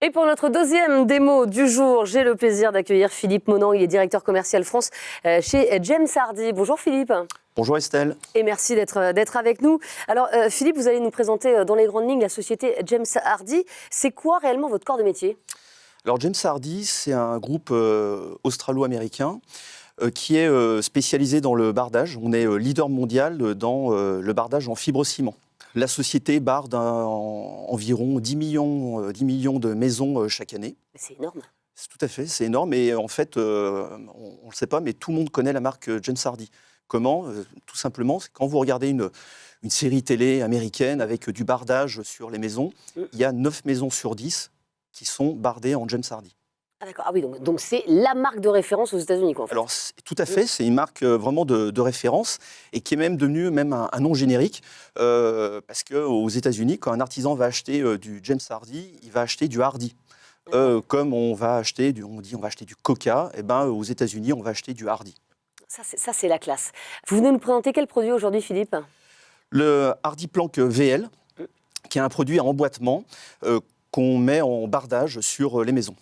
Et pour notre deuxième démo du jour, j'ai le plaisir d'accueillir Philippe Monand. Il est directeur commercial France chez James Hardie. Bonjour Philippe. Bonjour Estelle. Et merci d'être avec nous. Alors Philippe, vous allez nous présenter dans les grandes lignes la société James Hardie. C'est quoi réellement votre corps de métier ? Alors James Hardie, c'est un groupe australo-américain qui est spécialisé dans le bardage. On est leader mondial dans le bardage en fibre-ciment. La société barde environ 10 millions de maisons chaque année. C'est énorme. Tout à fait, c'est énorme. Et en fait, on ne le sait pas, mais tout le monde connaît la marque James Hardie. Comment ? Tout simplement, c'est quand vous regardez une série télé américaine avec du bardage sur les maisons, il y a 9 maisons sur 10 qui sont bardées en James Hardie. Ah d'accord, ah oui, donc c'est la marque de référence aux États-Unis, quoi, en fait. Alors, tout à fait, c'est une marque vraiment de référence et qui est même devenue un nom générique parce qu'aux États-Unis, quand un artisan va acheter du James Hardie, il va acheter du Hardie. Comme on va acheter du Coca, et ben, aux États-Unis, on va acheter du Hardie. Ça, c'est la classe. Vous venez nous présenter quel produit aujourd'hui, Philippe ? Le Hardie Plank VL, qui est un produit à emboîtement qu'on met en bardage sur les maisons.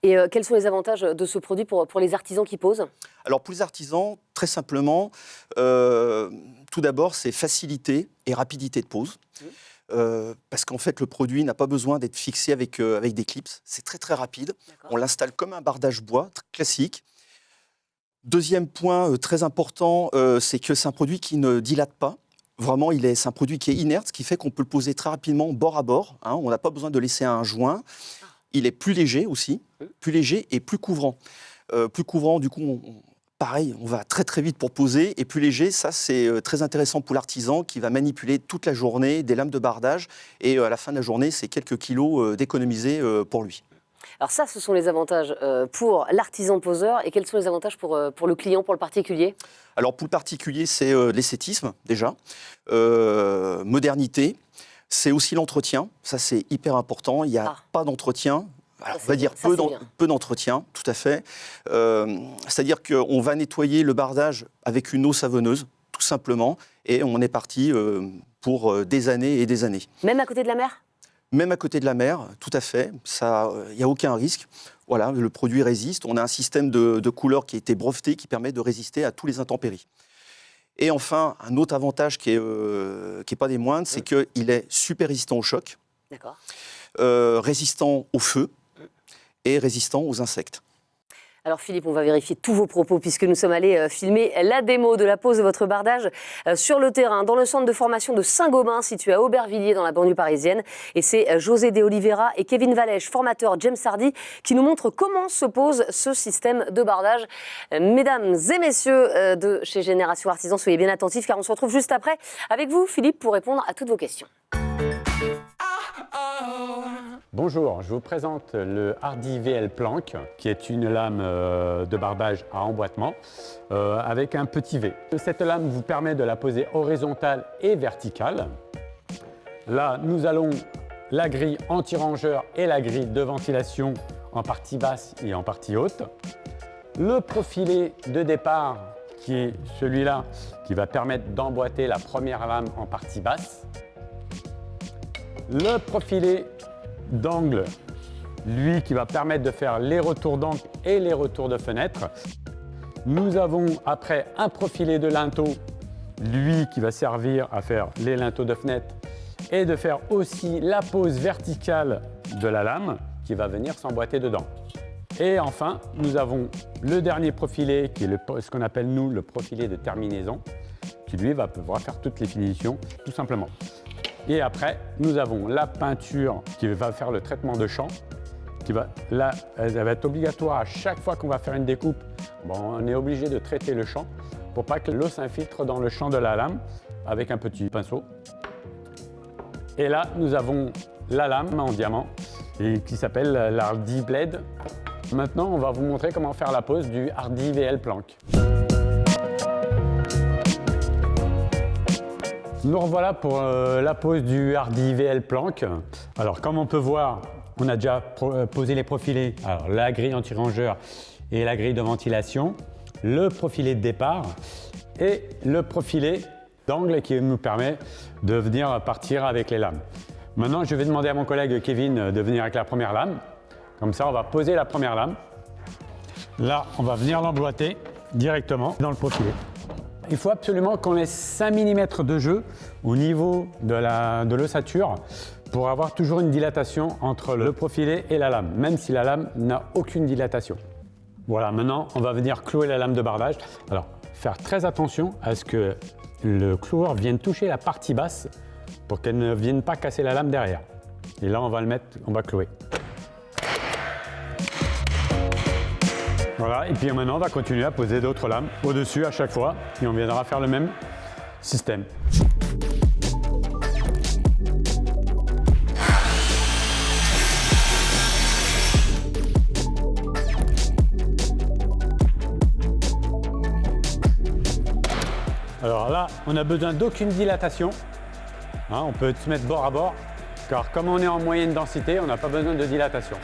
Et quels sont les avantages de ce produit pour les artisans qui posent ? Alors pour les artisans, très simplement, tout d'abord, c'est facilité et rapidité de pose. Parce qu'en fait, le produit n'a pas besoin d'être fixé avec des clips. C'est très très rapide. On l'installe comme un bardage bois classique. Deuxième point très important, c'est que c'est un produit qui ne dilate pas. Vraiment, c'est un produit qui est inerte, ce qui fait qu'on peut le poser très rapidement bord à bord. On n'a pas besoin de laisser un joint. Il est plus léger aussi, plus léger et plus couvrant. Plus couvrant, du coup, pareil, on va très très vite pour poser. Et plus léger, ça c'est très intéressant pour l'artisan qui va manipuler toute la journée des lames de bardage. Et à la fin de la journée, c'est quelques kilos d'économiser pour lui. Alors ça, ce sont les avantages pour l'artisan poseur. Et quels sont les avantages pour le client, pour le particulier ? Alors pour le particulier, c'est l'esthétisme déjà, modernité. C'est aussi l'entretien, ça c'est hyper important, il n'y a pas d'entretien, alors, on va dire peu d'entretien, tout à fait. C'est-à-dire qu'on va nettoyer le bardage avec une eau savonneuse, tout simplement, et on est parti pour des années et des années. Même à côté de la mer ? Même à côté de la mer, tout à fait, il n'y a aucun risque. Voilà, le produit résiste, on a un système de couleur qui a été breveté, qui permet de résister à tous les intempéries. Et enfin, un autre avantage qui est pas des moindres, c'est qu'il est super résistant au choc, résistant au feu et résistant aux insectes. Alors Philippe, on va vérifier tous vos propos puisque nous sommes allés filmer la démo de la pose de votre bardage sur le terrain, dans le centre de formation de Saint-Gobain, situé à Aubervilliers, dans la banlieue parisienne. Et c'est José de Oliveira et Kevin Valèche, formateurs James Hardie, qui nous montrent comment se pose ce système de bardage. Mesdames et messieurs de chez Génération Artisan, soyez bien attentifs car on se retrouve juste après avec vous, Philippe, pour répondre à toutes vos questions. Bonjour, je vous présente le Hardie VL Plank, qui est une lame de bardage à emboîtement avec un petit V. Cette lame vous permet de la poser horizontale et verticale. Là, nous allons la grille anti-rangeur et la grille de ventilation en partie basse et en partie haute. Le profilé de départ, qui est celui-là, qui va permettre d'emboîter la première lame en partie basse. Le profilé d'angle, lui qui va permettre de faire les retours d'angle et les retours de fenêtre. Nous avons après un profilé de linteau, lui qui va servir à faire les linteaux de fenêtre et de faire aussi la pose verticale de la lame qui va venir s'emboîter dedans. Et enfin, nous avons le dernier profilé qui est ce qu'on appelle nous le profilé de terminaison qui lui va pouvoir faire toutes les finitions tout simplement. Et après, nous avons la peinture qui va faire le traitement de champ. Là, elle va être obligatoire à chaque fois qu'on va faire une découpe. On est obligé de traiter le champ pour pas que l'eau s'infiltre dans le champ de la lame avec un petit pinceau. Et là, nous avons la lame en diamant qui s'appelle l'Hardie Blade. Maintenant, on va vous montrer comment faire la pose du Hardie VL Plank. Nous revoilà pour la pose du Hardie VL Plank. Alors comme on peut voir, on a déjà posé les profilés. Alors la grille anti-rangeur et la grille de ventilation, le profilé de départ et le profilé d'angle qui nous permet de venir partir avec les lames. Maintenant, je vais demander à mon collègue Kevin de venir avec la première lame. Comme ça, on va poser la première lame. Là, on va venir l'emboîter directement dans le profilé. Il faut absolument qu'on laisse 5 mm de jeu au niveau de l'ossature pour avoir toujours une dilatation entre le profilé et la lame, même si la lame n'a aucune dilatation. Voilà, maintenant, on va venir clouer la lame de bardage. Alors, faire très attention à ce que le cloueur vienne toucher la partie basse pour qu'elle ne vienne pas casser la lame derrière. Et là, on va clouer. Voilà, et puis maintenant, on va continuer à poser d'autres lames au-dessus à chaque fois et on viendra faire le même système. Alors là, on n'a besoin d'aucune dilatation. Hein, on peut se mettre bord à bord, car comme on est en moyenne densité, on n'a pas besoin de dilatation.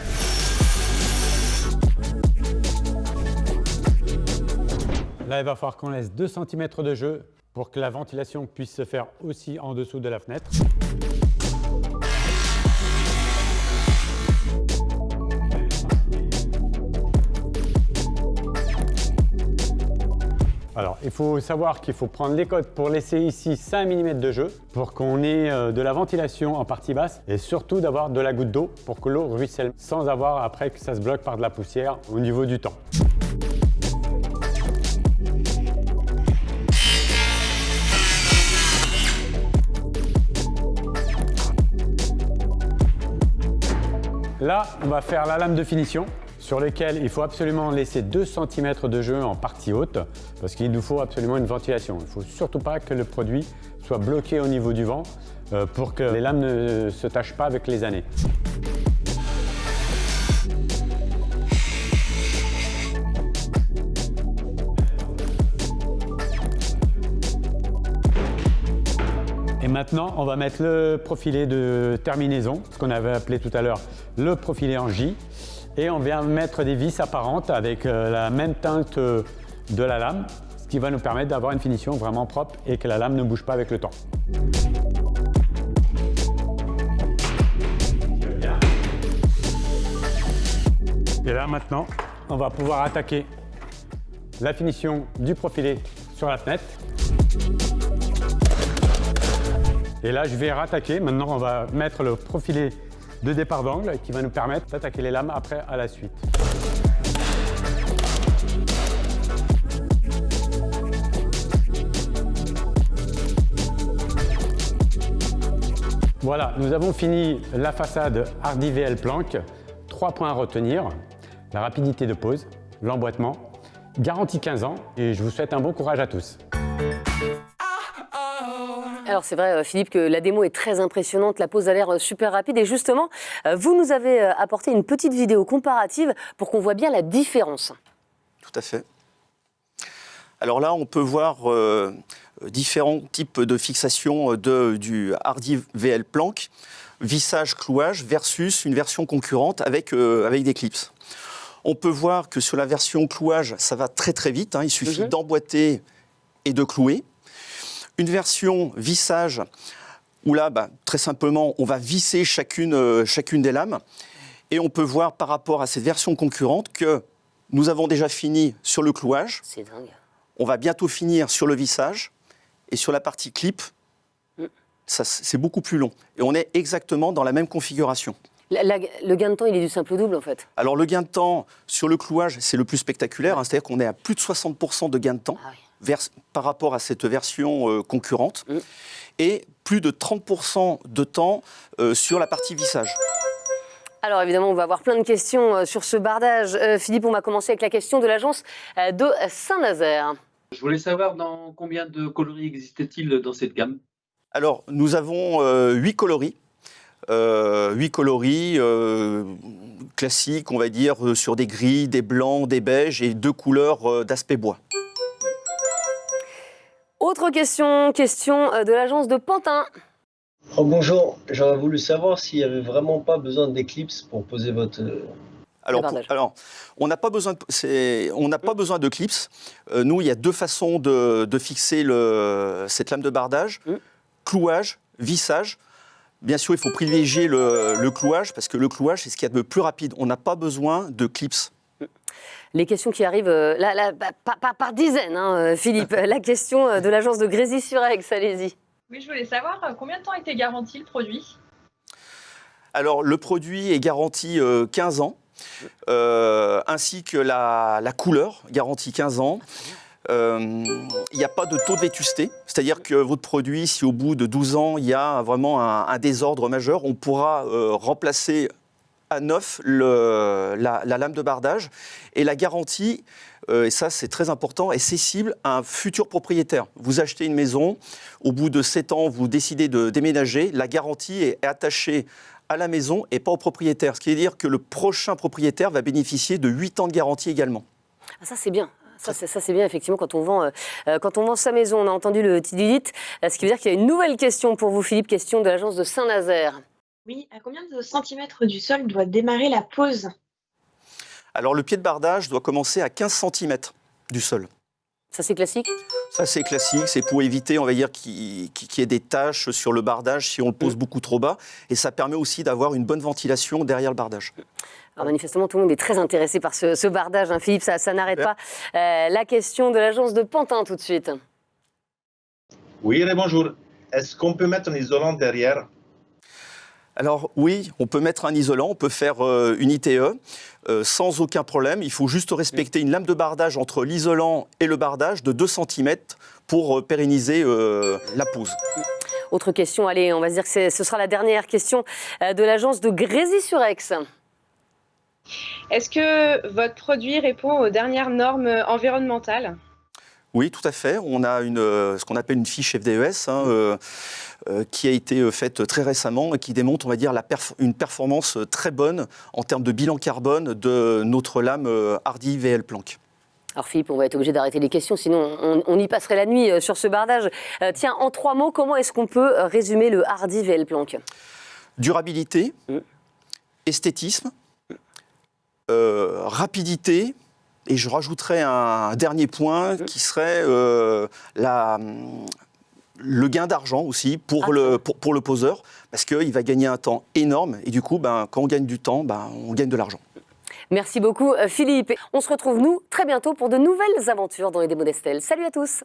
Là, il va falloir qu'on laisse 2 cm de jeu pour que la ventilation puisse se faire aussi en dessous de la fenêtre. Alors, il faut savoir qu'il faut prendre les codes pour laisser ici 5 mm de jeu pour qu'on ait de la ventilation en partie basse et surtout d'avoir de la goutte d'eau pour que l'eau ruisselle sans avoir après que ça se bloque par de la poussière au niveau du temps. Là, on va faire la lame de finition sur laquelle il faut absolument laisser 2 cm de jeu en partie haute parce qu'il nous faut absolument une ventilation. Il ne faut surtout pas que le produit soit bloqué au niveau du vent pour que les lames ne se tachent pas avec les années. Et maintenant, on va mettre le profilé de terminaison, ce qu'on avait appelé tout à l'heure le profilé en J. Et on vient mettre des vis apparentes avec la même teinte de la lame, ce qui va nous permettre d'avoir une finition vraiment propre et que la lame ne bouge pas avec le temps. Et là maintenant, on va pouvoir attaquer la finition du profilé sur la fenêtre. Et là, je vais rattaquer. Maintenant, on va mettre le profilé de départ d'angle qui va nous permettre d'attaquer les lames après à la suite. Voilà, nous avons fini la façade Hardy VL Plank. 3 points à retenir, la rapidité de pose, l'emboîtement, garantie 15 ans et je vous souhaite un bon courage à tous. Alors c'est vrai Philippe que la démo est très impressionnante, la pose a l'air super rapide et justement vous nous avez apporté une petite vidéo comparative pour qu'on voit bien la différence. Tout à fait. Alors là on peut voir différents types de fixation du Hardy VL Plank, vissage, clouage versus une version concurrente avec des clips. On peut voir que sur la version clouage ça va très très vite, hein, il suffit d'emboîter et de clouer. Une version vissage, où là, très simplement, on va visser chacune des lames. Et on peut voir par rapport à cette version concurrente que nous avons déjà fini sur le clouage. C'est dingue. On va bientôt finir sur le vissage. Et sur la partie clip, c'est beaucoup plus long. Et on est exactement dans la même configuration. Le gain de temps, il est du simple au double en fait. Alors le gain de temps sur le clouage, c'est le plus spectaculaire. Hein, c'est-à-dire qu'on est à plus de 60% de gain de temps. Ah oui. Par rapport à cette version concurrente, et plus de 30% de temps sur la partie vissage. Alors évidemment, on va avoir plein de questions sur ce bardage. Philippe, on va commencer avec la question de l'agence de Saint-Nazaire. Je voulais savoir dans combien de coloris existe-t-il dans cette gamme? Alors, nous avons 8 coloris. 8 coloris classiques, on va dire, sur des gris, des blancs, des beiges et 2 couleurs d'aspect bois. Autre question de l'agence de Pantin. Oh, bonjour, j'aurais voulu savoir s'il n'y avait vraiment pas besoin d'éclipse pour poser votre... Alors, on n'a pas besoin de clips. Nous, il y a 2 façons de fixer cette lame de bardage. Clouage, vissage. Bien sûr, il faut privilégier le clouage parce que le clouage, c'est ce qu'il y a de plus rapide. On n'a pas besoin de clips. Les questions qui arrivent par dizaines, hein, Philippe. La question de l'agence de Grésy-sur-Aix, allez-y. Oui, je voulais savoir combien de temps était garanti le produit? Alors, le produit est garanti 15 ans, ainsi que la couleur, garantie 15 ans. Il n'y a pas de taux de vétusté, c'est-à-dire que votre produit, si au bout de 12 ans, il y a vraiment un désordre majeur, on pourra remplacer à neuf la lame de bardage. Et la garantie, et ça c'est très important, est cessible à un futur propriétaire. Vous achetez une maison, au bout de 7 ans, vous décidez de déménager, la garantie est attachée à la maison et pas au propriétaire. Ce qui veut dire que le prochain propriétaire va bénéficier de 8 ans de garantie également. Ah, ça c'est bien. Ça, c'est bien, effectivement, quand on vend sa maison. On a entendu le tididit, ce qui veut dire qu'il y a une nouvelle question pour vous, Philippe, question de l'agence de Saint-Nazaire. Oui, à combien de centimètres du sol doit démarrer la pose? Alors, le pied de bardage doit commencer à 15 cm du sol. Ça, c'est classique? Ça, c'est classique. C'est pour éviter, on va dire, qu'il y ait des taches sur le bardage si on le pose beaucoup trop bas. Et ça permet aussi d'avoir une bonne ventilation derrière le bardage. Alors manifestement, tout le monde est très intéressé par ce bardage, hein, Philippe, ça n'arrête pas. La question de l'agence de Pantin, tout de suite. Oui, bonjour. Est-ce qu'on peut mettre un isolant derrière? Alors oui, on peut mettre un isolant, on peut faire une ITE sans aucun problème. Il faut juste respecter une lame de bardage entre l'isolant et le bardage de 2 cm pour pérenniser la pose. Autre question, allez, on va se dire que ce sera la dernière question de l'agence de Grésy-sur-Aix. Est-ce que votre produit répond aux dernières normes environnementales? Oui, tout à fait. On a ce qu'on appelle une fiche FDES qui a été faite très récemment et qui démontre, on va dire, une performance très bonne en termes de bilan carbone de notre lame Hardy VL Planck. Alors Philippe, on va être obligé d'arrêter les questions, sinon on y passerait la nuit sur ce bardage. Tiens, en 3 mots, comment est-ce qu'on peut résumer le Hardy VL Planck? Durabilité, esthétisme, rapidité, et je rajouterais un dernier point qui serait le gain d'argent aussi pour le poseur, parce qu'il va gagner un temps énorme, et du coup, quand on gagne du temps, on gagne de l'argent. Merci beaucoup Philippe. On se retrouve nous très bientôt pour de nouvelles aventures dans les démos d'Estelle. Salut à tous.